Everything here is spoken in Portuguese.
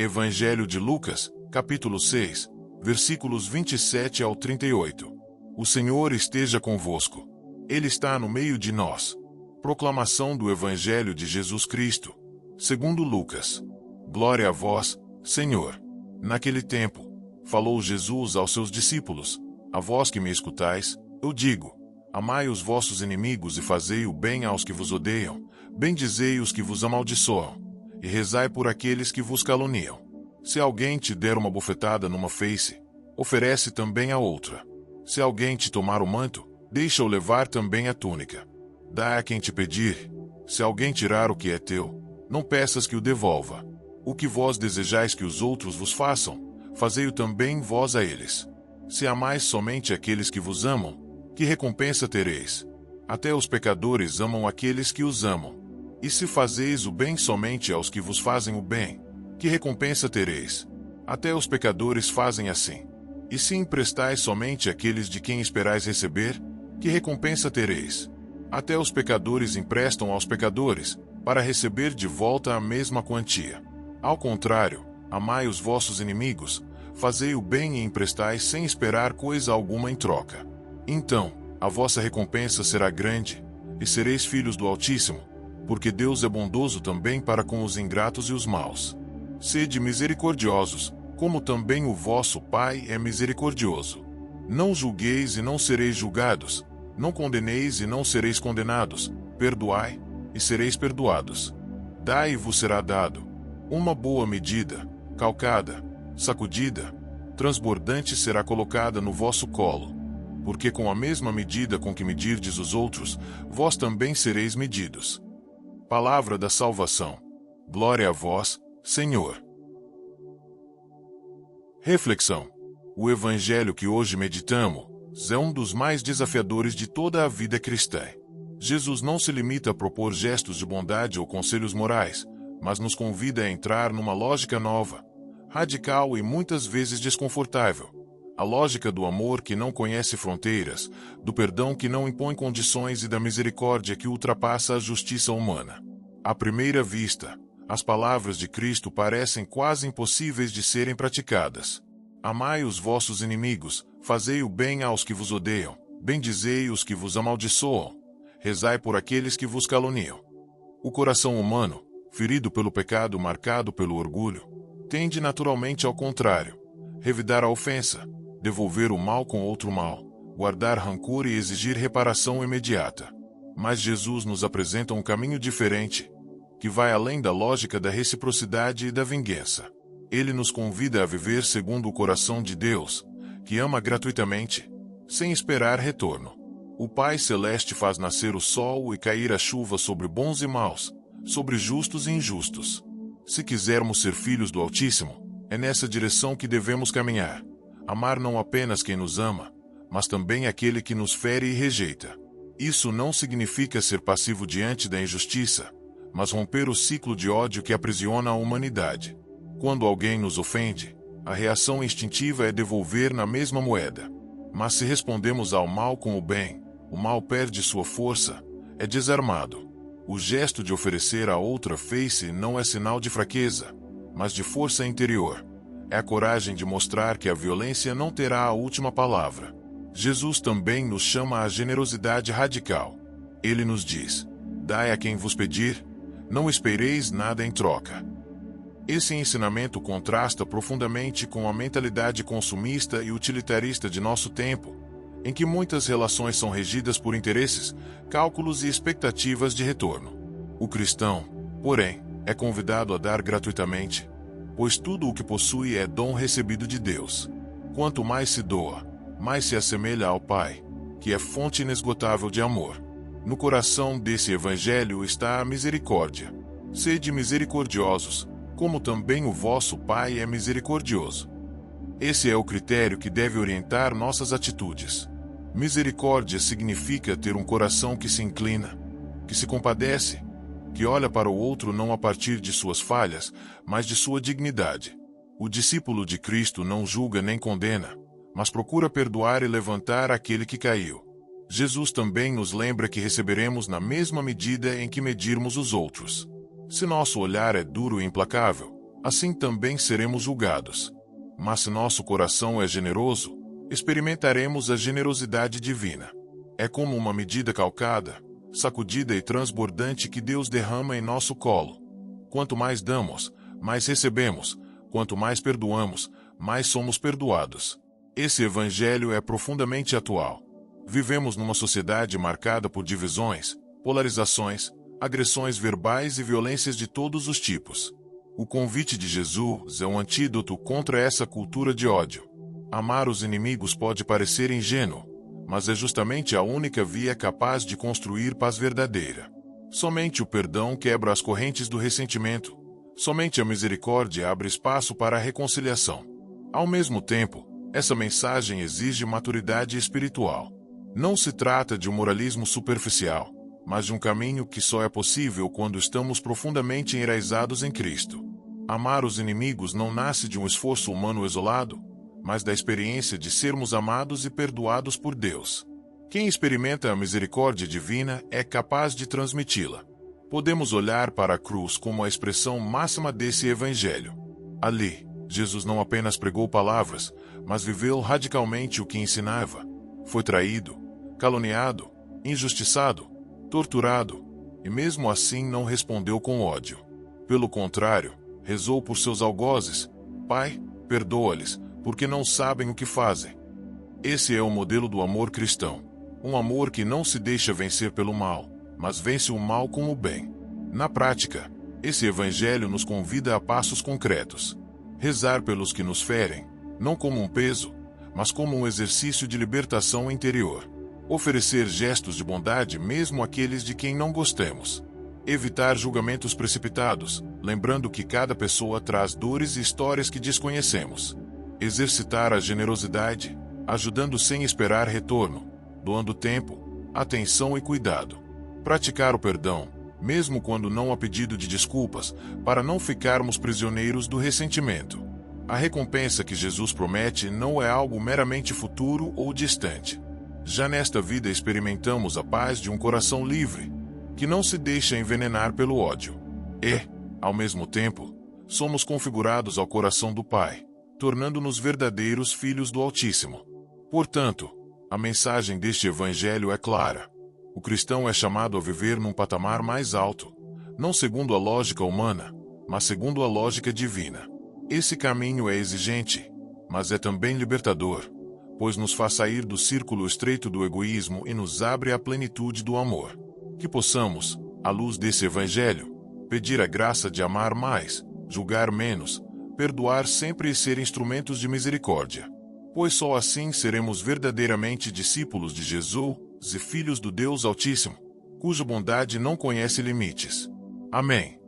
Evangelho de Lucas, capítulo 6, versículos 27 ao 38. O Senhor esteja convosco. Ele está no meio de nós. Proclamação do Evangelho de Jesus Cristo, segundo Lucas. Glória a vós, Senhor. Naquele tempo, falou Jesus aos seus discípulos: A vós que me escutais, eu digo: amai os vossos inimigos e fazei o bem aos que vos odeiam, bendizei os que vos amaldiçoam, e rezai por aqueles que vos caluniam. Se alguém te der uma bofetada numa face, oferece também a outra. Se alguém te tomar o manto, deixa-o levar também a túnica. Dá a quem te pedir. Se alguém tirar o que é teu, não peças que o devolva. O que vós desejais que os outros vos façam, fazei-o também vós a eles. Se amais somente aqueles que vos amam, que recompensa tereis? Até os pecadores amam aqueles que os amam. E se fazeis o bem somente aos que vos fazem o bem, que recompensa tereis? Até os pecadores fazem assim. E se emprestais somente àqueles de quem esperais receber, que recompensa tereis? Até os pecadores emprestam aos pecadores, para receber de volta a mesma quantia. Ao contrário, amai os vossos inimigos, fazei o bem e emprestai sem esperar coisa alguma em troca. Então, a vossa recompensa será grande, e sereis filhos do Altíssimo, porque Deus é bondoso também para com os ingratos e os maus. Sede misericordiosos, como também o vosso Pai é misericordioso. Não julgueis e não sereis julgados, não condeneis e não sereis condenados, perdoai, e sereis perdoados. Dai e vos será dado. Uma boa medida, calcada, sacudida, transbordante será colocada no vosso colo. Porque com a mesma medida com que medirdes os outros, vós também sereis medidos. Palavra da salvação. Glória a vós, Senhor. Reflexão. O Evangelho que hoje meditamos é um dos mais desafiadores de toda a vida cristã. Jesus não se limita a propor gestos de bondade ou conselhos morais, mas nos convida a entrar numa lógica nova, radical e muitas vezes desconfortável. A lógica do amor que não conhece fronteiras, do perdão que não impõe condições e da misericórdia que ultrapassa a justiça humana. À primeira vista, as palavras de Cristo parecem quase impossíveis de serem praticadas. Amai os vossos inimigos, fazei o bem aos que vos odeiam, bendizei os que vos amaldiçoam, rezai por aqueles que vos caluniam. O coração humano, ferido pelo pecado, marcado pelo orgulho, tende naturalmente ao contrário: revidar a ofensa, devolver o mal com outro mal, guardar rancor e exigir reparação imediata. Mas Jesus nos apresenta um caminho diferente, que vai além da lógica da reciprocidade e da vingança. Ele nos convida a viver segundo o coração de Deus, que ama gratuitamente, sem esperar retorno. O Pai Celeste faz nascer o sol e cair a chuva sobre bons e maus, sobre justos e injustos. Se quisermos ser filhos do Altíssimo, é nessa direção que devemos caminhar. Amar não apenas quem nos ama, mas também aquele que nos fere e rejeita. Isso não significa ser passivo diante da injustiça, mas romper o ciclo de ódio que aprisiona a humanidade. Quando alguém nos ofende, a reação instintiva é devolver na mesma moeda. Mas se respondemos ao mal com o bem, o mal perde sua força, é desarmado. O gesto de oferecer a outra face não é sinal de fraqueza, mas de força interior. É a coragem de mostrar que a violência não terá a última palavra. Jesus também nos chama à generosidade radical. Ele nos diz: dai a quem vos pedir, não espereis nada em troca. Esse ensinamento contrasta profundamente com a mentalidade consumista e utilitarista de nosso tempo, em que muitas relações são regidas por interesses, cálculos e expectativas de retorno. O cristão, porém, é convidado a dar gratuitamente, pois tudo o que possui é dom recebido de Deus. Quanto mais se doa, mais se assemelha ao Pai, que é fonte inesgotável de amor. No coração desse Evangelho está a misericórdia. Sede misericordiosos, como também o vosso Pai é misericordioso. Esse é o critério que deve orientar nossas atitudes. Misericórdia significa ter um coração que se inclina, que se compadece, que olha para o outro não a partir de suas falhas, mas de sua dignidade. O discípulo de Cristo não julga nem condena, mas procura perdoar e levantar aquele que caiu. Jesus também nos lembra que receberemos na mesma medida em que medirmos os outros. Se nosso olhar é duro e implacável, assim também seremos julgados. Mas se nosso coração é generoso, experimentaremos a generosidade divina. É como uma medida calcada, sacudida e transbordante que Deus derrama em nosso colo. Quanto mais damos, mais recebemos. Quanto mais perdoamos, mais somos perdoados. Esse evangelho é profundamente atual. Vivemos numa sociedade marcada por divisões, polarizações, agressões verbais e violências de todos os tipos. O convite de Jesus é um antídoto contra essa cultura de ódio. Amar os inimigos pode parecer ingênuo, mas é justamente a única via capaz de construir paz verdadeira. Somente o perdão quebra as correntes do ressentimento. Somente a misericórdia abre espaço para a reconciliação. Ao mesmo tempo, essa mensagem exige maturidade espiritual. Não se trata de um moralismo superficial, mas de um caminho que só é possível quando estamos profundamente enraizados em Cristo. Amar os inimigos não nasce de um esforço humano isolado, mas da experiência de sermos amados e perdoados por Deus. Quem experimenta a misericórdia divina é capaz de transmiti-la. Podemos olhar para a cruz como a expressão máxima desse evangelho. Ali, Jesus não apenas pregou palavras, mas viveu radicalmente o que ensinava. Foi traído, caluniado, injustiçado, torturado, e mesmo assim não respondeu com ódio. Pelo contrário, rezou por seus algozes: Pai, perdoa-lhes, porque não sabem o que fazem. Esse é o modelo do amor cristão. Um amor que não se deixa vencer pelo mal, mas vence o mal com o bem. Na prática, esse evangelho nos convida a passos concretos. Rezar pelos que nos ferem, não como um peso, mas como um exercício de libertação interior. Oferecer gestos de bondade mesmo àqueles de quem não gostemos. Evitar julgamentos precipitados, lembrando que cada pessoa traz dores e histórias que desconhecemos. Exercitar a generosidade, ajudando sem esperar retorno, doando tempo, atenção e cuidado. Praticar o perdão, mesmo quando não há pedido de desculpas, para não ficarmos prisioneiros do ressentimento. A recompensa que Jesus promete não é algo meramente futuro ou distante. Já nesta vida experimentamos a paz de um coração livre, que não se deixa envenenar pelo ódio. E, ao mesmo tempo, somos configurados ao coração do Pai, tornando-nos verdadeiros filhos do Altíssimo. Portanto, a mensagem deste evangelho é clara. O cristão é chamado a viver num patamar mais alto, não segundo a lógica humana, mas segundo a lógica divina. Esse caminho é exigente, mas é também libertador, pois nos faz sair do círculo estreito do egoísmo e nos abre à plenitude do amor. Que possamos, à luz desse evangelho, pedir a graça de amar mais, julgar menos, perdoar sempre e ser instrumentos de misericórdia. Pois só assim seremos verdadeiramente discípulos de Jesus e filhos do Deus Altíssimo, cuja bondade não conhece limites. Amém.